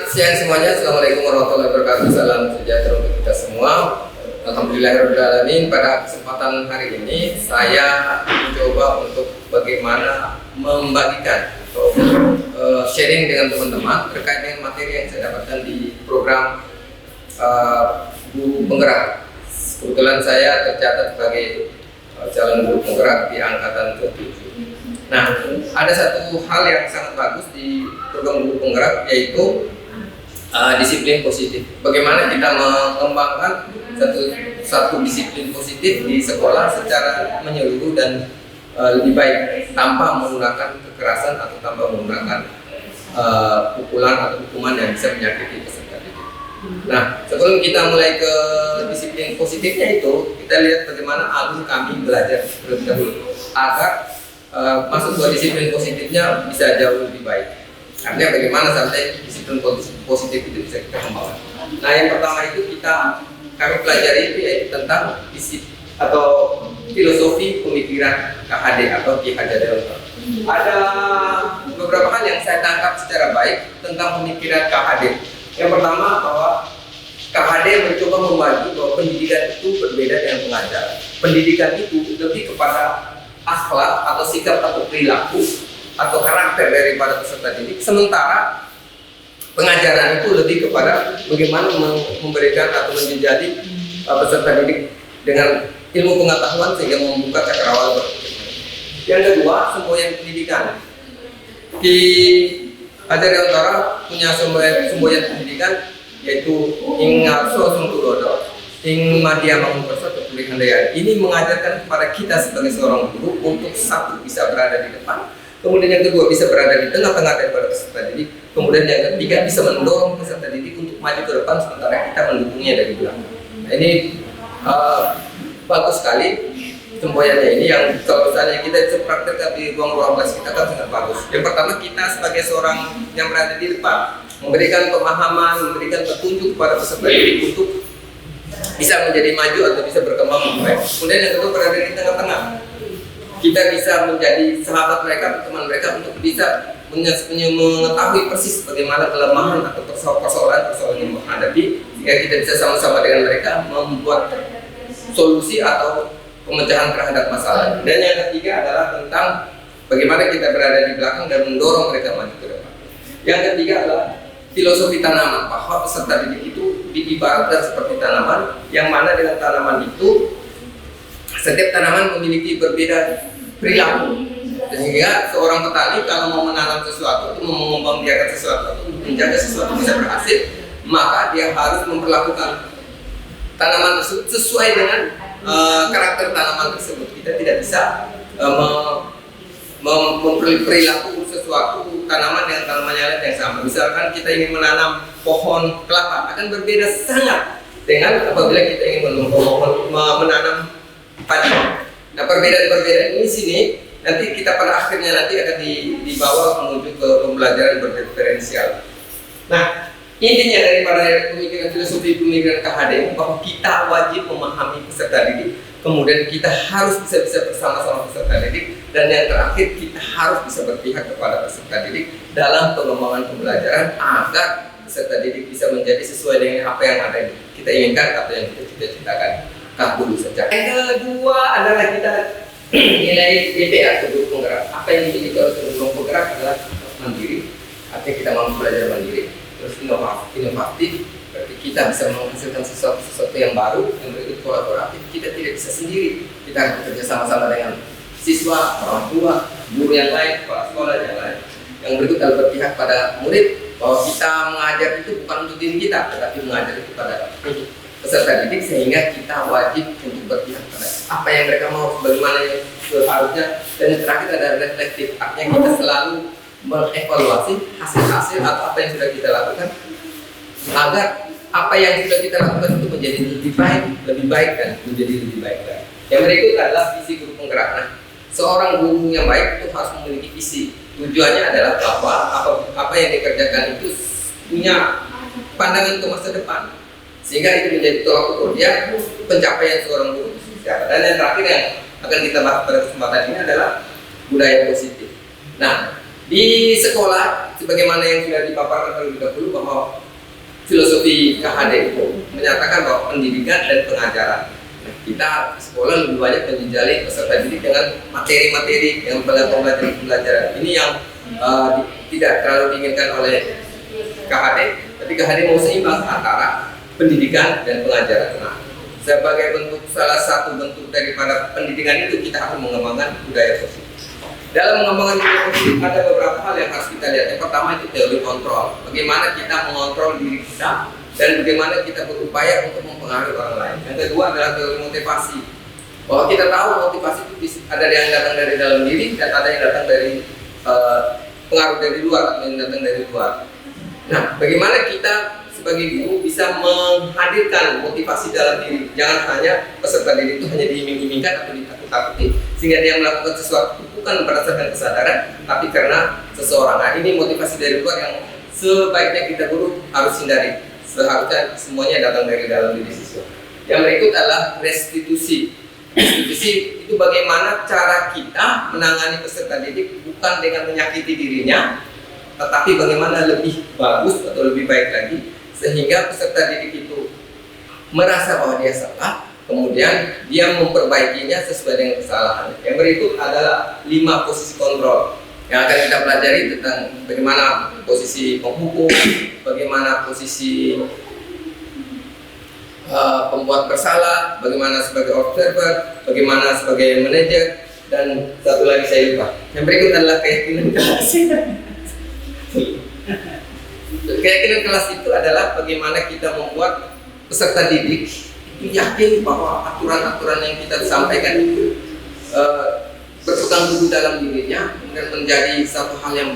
siang semuanya, Assalamualaikum warahmatullahi wabarakatuh. Salam sejahtera untuk kita semua. Alhamdulillahirrahmanirrahim. Pada kesempatan hari ini saya mencoba untuk bagaimana membagikan atau sharing dengan teman-teman terkait dengan materi yang saya dapatkan di program guru penggerak. Kebetulan saya tercatat sebagai calon guru penggerak di angkatan ke-7. Nah, ada satu hal yang sangat bagus di program guru penggerak, yaitu disiplin positif. Bagaimana kita mengembangkan satu disiplin positif di sekolah secara menyeluruh dan lebih baik tanpa menggunakan kekerasan atau tanpa menggunakan pukulan atau hukuman yang bisa menyakiti peserta didik. Nah, sebelum kita mulai ke disiplin positifnya itu, kita lihat bagaimana alur kami belajar terlebih dahulu agar masuk ke disiplin positifnya bisa jauh lebih baik. Artinya bagaimana sampai disiplin positif itu bisa kita kembangkan. Nah, yang pertama itu kami pelajari itu yaitu tentang atau filosofi pemikiran KHD atau Ki Hajar Dewantara. Ada beberapa hal yang saya tangkap secara baik tentang pemikiran KHD. Yang pertama bahwa KHD mencoba membagi bahwa pendidikan itu berbeda dengan pengajaran. Pendidikan itu lebih kepada akhlak atau sikap atau perilaku atau karakter daripada peserta didik, sementara pengajaran itu lebih kepada bagaimana memberikan atau menjadi peserta didik dengan ilmu pengetahuan sehingga membuka cakrawala berpikir. Yang kedua, semboyan pendidikan. Di Hajar Dewantara punya semboyan pendidikan yaitu ing ngarso sungtudodo, ing madya mangunperso tertulis handayani. Ini mengajarkan kepada kita sebagai seorang guru untuk satu bisa berada di depan, kemudian yang kedua bisa berada di tengah-tengah daripada peserta didik, kemudian yang ketiga bisa mendorong peserta didik untuk maju ke depan sementara kita mendukungnya dari belakang. Nah, ini bagus sekali semboyannya ini, yang kalau misalnya kita praktekkan di ruang-ruang kelas kita kan sangat bagus. Yang pertama, kita sebagai seorang yang berada di depan memberikan pemahaman, memberikan petunjuk kepada peserta didik untuk bisa menjadi maju atau bisa berkembang lebih baik. Kemudian yang kedua, berada di tengah-tengah. Kita bisa menjadi sahabat mereka, teman mereka untuk bisa mengetahui persis bagaimana kelemahan atau persoalan yang menghadapi, sehingga kita bisa sama-sama dengan mereka membuat solusi atau pemecahan terhadap masalah. Dan yang ketiga adalah tentang bagaimana kita berada di belakang dan mendorong mereka maju ke depan. Yang ketiga adalah filosofi tanaman, bahwa peserta didik itu diibaratkan seperti tanaman, yang mana dengan tanaman itu setiap tanaman memiliki berbeda perilaku, sehingga seorang petani kalau mau menanam sesuatu, mau mengembangbiakan sesuatu, menjaga sesuatu bisa berhasil, maka dia harus memperlakukan tanaman tersebut sesuai dengan karakter tanaman tersebut. Kita tidak bisa memperilaku sesuatu tanaman dengan tanaman yang lain yang sama. Misalkan kita ingin menanam pohon kelapa, akan berbeda sangat dengan apabila kita ingin menanam padi. Nah, perbedaan ini sini nanti kita pada akhirnya nanti akan dibawa menuju ke pembelajaran berdiferensial. Nah, intinya daripada pemikiran filosofi pemikiran KHD bahwa kita wajib memahami peserta didik, kemudian kita harus bisa bersama-sama peserta didik, dan yang terakhir kita harus bisa berpihak kepada peserta didik dalam pengembangan pembelajaran agar peserta didik bisa menjadi sesuai dengan apa yang ada kita inginkan atau yang kita cita-citakan. Dulu saja. Yang kedua adalah kita nilai DP atau guru penggerak. Apa yang dimiliki oleh guru penggerak adalah mandiri, artinya kita mampu belajar mandiri. Terus inovatif, berarti kita bisa menghasilkan sesuatu yang baru, yang berikut kolaboratif. Kita tidak bisa sendiri, kita harus bekerja sama-sama dengan siswa, orang tua, guru yang lain, kepala sekolah yang lain. Yang berikut adalah berpihak pada murid, bahwa kita mengajar itu bukan untuk diri kita, tetapi mengajar itu pada peserta didik, sehingga kita wajib untuk berpihak pada apa yang mereka mau, bagaimana yang seharusnya. Dan yang terakhir adalah reflektif, artinya kita selalu mengevaluasi hasil-hasil atau apa yang sudah kita lakukan agar apa yang sudah kita lakukan itu menjadi lebih baik dan menjadi lebih baik lagi. Yang berikut adalah visi guru penggerak. Nah, seorang guru yang baik itu harus memiliki visi. Tujuannya adalah bahwa apa yang dikerjakan itu punya pandangan ke masa depan, sehingga itu menjadi tolak ukur dia pencapaian seorang guru. Dan yang terakhir yang akan kita bahas pada kesempatan ini adalah budaya positif. Nah, Di sekolah, sebagaimana yang sudah dipaparkan terlebih dahulu, bahwa filosofi KHD itu menyatakan bahwa pendidikan dan pengajaran. Nah, kita di sekolah lebih banyak menjejali peserta didik dengan materi-materi, dengan pelajaran. Ini yang tidak terlalu diinginkan oleh KHD, tapi KHD mau seimbang antara pendidikan dan pengajaran. Nah, sebagai bentuk, salah satu bentuk daripada pendidikan itu, kita harus mengembangkan budaya positif. Dalam mengembangkan budaya positif ada beberapa hal yang harus kita lihat. Yang pertama itu teori kontrol. Bagaimana kita mengontrol diri kita dan bagaimana kita berupaya untuk mempengaruhi orang lain. Yang kedua adalah teori motivasi. Bahwa kita tahu motivasi itu ada yang datang dari dalam diri dan ada yang datang dari pengaruh dari luar atau yang datang dari luar. Nah, bagaimana kita sebagai guru bisa menghadirkan motivasi dalam diri. Jangan hanya peserta didik itu hanya diiming-imingkan atau ditakut-takuti sehingga dia melakukan sesuatu bukan berdasarkan kesadaran, tapi karena seseorang. Nah, ini motivasi dari luar yang sebaiknya kita guru harus hindari. Seharusnya semuanya datang dari dalam diri siswa. Yang berikut adalah restitusi. Restitusi itu bagaimana cara kita menangani peserta didik bukan dengan menyakiti dirinya, tetapi bagaimana lebih bagus atau lebih baik lagi sehingga peserta didik itu merasa bahwa dia salah, kemudian dia memperbaikinya sesuai dengan kesalahannya. Yang berikut adalah 5 posisi kontrol yang akan kita pelajari tentang bagaimana posisi penghukum, bagaimana posisi pembuat bersalah, bagaimana sebagai observer, bagaimana sebagai manajer, dan satu lagi saya lupa. Yang berikut adalah keyakinan kelas. Keyakinan kelas itu adalah bagaimana kita membuat peserta didik itu yakin bahwa aturan-aturan yang kita sampaikan itu berpegang teguh dalam dirinya dan menjadi satu hal yang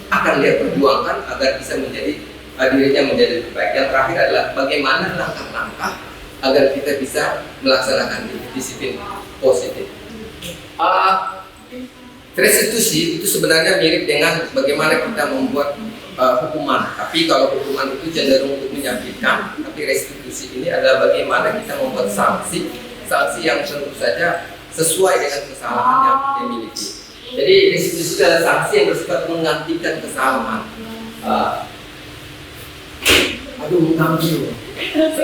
akan dia perjuangkan agar bisa menjadi dirinya menjadi lebih baik. Yang terakhir adalah bagaimana langkah-langkah agar kita bisa melaksanakan disiplin positif. Restitusi itu sebenarnya mirip dengan bagaimana kita membuat hukuman, tapi kalau hukuman itu cenderung untuk menyakitkan, tapi restitusi ini adalah bagaimana kita membuat sanksi yang tentu saja sesuai dengan kesalahan yang dimiliki. Jadi restitusi adalah sanksi yang bersifat menggantikan kesalahan.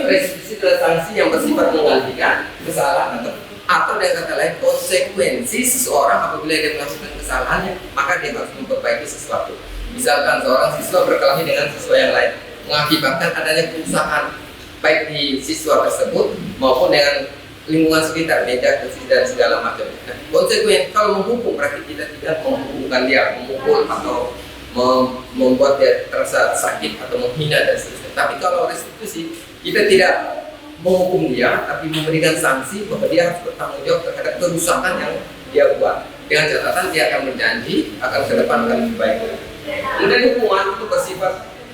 Restitusi adalah sanksi yang bersifat menggantikan kesalahan atau dengan kata lain konsekuensi seseorang apabila dia melakukan kesalahannya, maka dia harus memperbaiki sesuatu. Misalkan seorang siswa berkelahi dengan siswa yang lain, mengakibatkan adanya kerusakan baik di siswa tersebut maupun dengan lingkungan sekitar, meja, kursi dan segala macam. Nah, konsekuensi kalau menghukum berarti kita tidak menghukumkan dia, memukul atau membuat dia terasa sakit atau menghina dan seterusnya. Tapi kalau restitusi kita tidak menghukum dia, tapi memberikan sanksi bahwa dia harus bertanggung jawab terhadap kerusakan yang dia buat. Dengan catatan dia akan berjanji akan ke depan akan lebih baik. Kemudian hukuman itu bersifat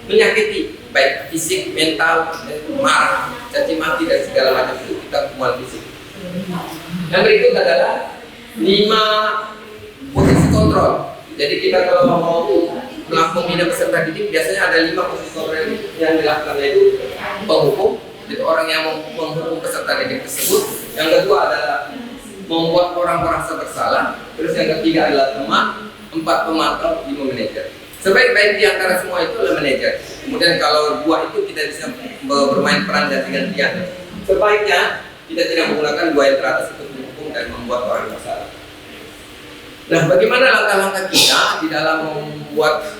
menyakiti, baik fisik, mental, marah, caci maki dan segala macam itu kita hukuman fisik. Yang berikut adalah 5 posisi kontrol. Jadi kita kalau mau melakukan membina peserta didik biasanya ada 5 posisi kontrol yang dilakukan, yaitu penghukum, itu orang yang menghukum peserta didik tersebut. Yang kedua adalah membuat orang merasa bersalah. Terus yang ketiga adalah teman, 4 pemantau, 5 manajer. Sebaik-baik di antara semua itu adalah manajer. Kemudian kalau 2 itu kita bisa bermain peran ganti-gantian. Sebaiknya kita tidak menggunakan 2 yang teratas untuk menghukum dan membuat orang bersalah. Nah, bagaimana langkah-langkah kita di dalam membuat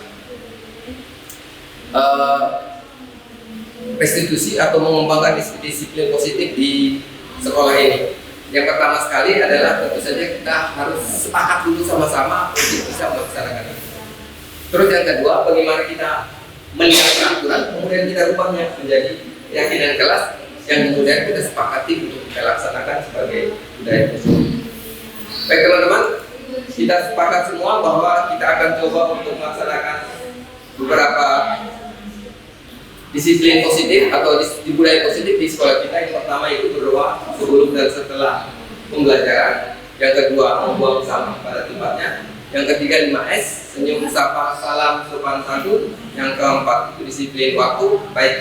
restitusi atau mengembangkan disiplin positif di sekolah ini? Yang pertama sekali adalah tentu saja kita harus sepakat dulu sama-sama untuk bisa melaksanakan itu. Terus yang kedua, bagaimana kita melihat aturan, kemudian kita rubahnya menjadi keyakinan kelas yang kemudian kita sepakati untuk kita laksanakan sebagai budaya positif. Baik teman-teman, kita sepakat semua bahwa kita akan coba untuk melaksanakan beberapa disiplin positif atau di budaya positif di sekolah kita. Yang pertama itu berdoa sebelum dan setelah pembelajaran. Yang kedua, membuang sampah pada tempatnya. Yang ketiga 5S, senyum, sapa, salam, sopan santun. Yang keempat itu disiplin waktu, baik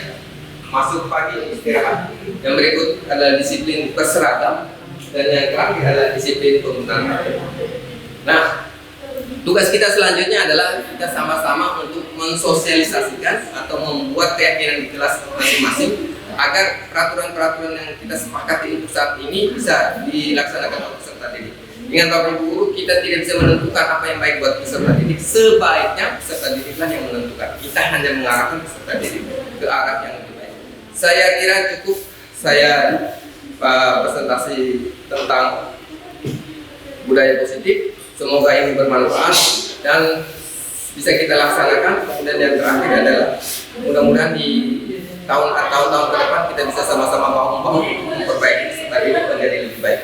masuk pagi, istirahat. Yang berikut adalah disiplin berseragam. Dan yang terakhir adalah disiplin penggunaan HP. Nah, Tugas kita selanjutnya adalah kita sama-sama untuk mensosialisasikan atau membuat keyakinan di kelas masing-masing agar peraturan-peraturan yang kita sepakati untuk saat ini bisa dilaksanakan oleh peserta didik. Ingat Bapak Ibu Guru, kita tidak bisa menentukan apa yang baik buat peserta didik. Sebaiknya peserta didiklah yang menentukan. Kita hanya mengarahkan peserta didik ke arah yang lebih baik. Saya kira cukup saya presentasi tentang budaya positif. Semoga ini bermanfaat dan bisa kita laksanakan. Kemudian yang terakhir adalah mudah-mudahan di tahun-tahun ke depan kita bisa sama-sama bahu-membahu memperbaiki peserta didik menjadi lebih baik.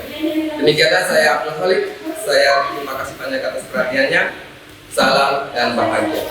Demikianlah saya Abdul Khalid. Saya terima kasih banyak atas perhatiannya. Salam dan bahagia.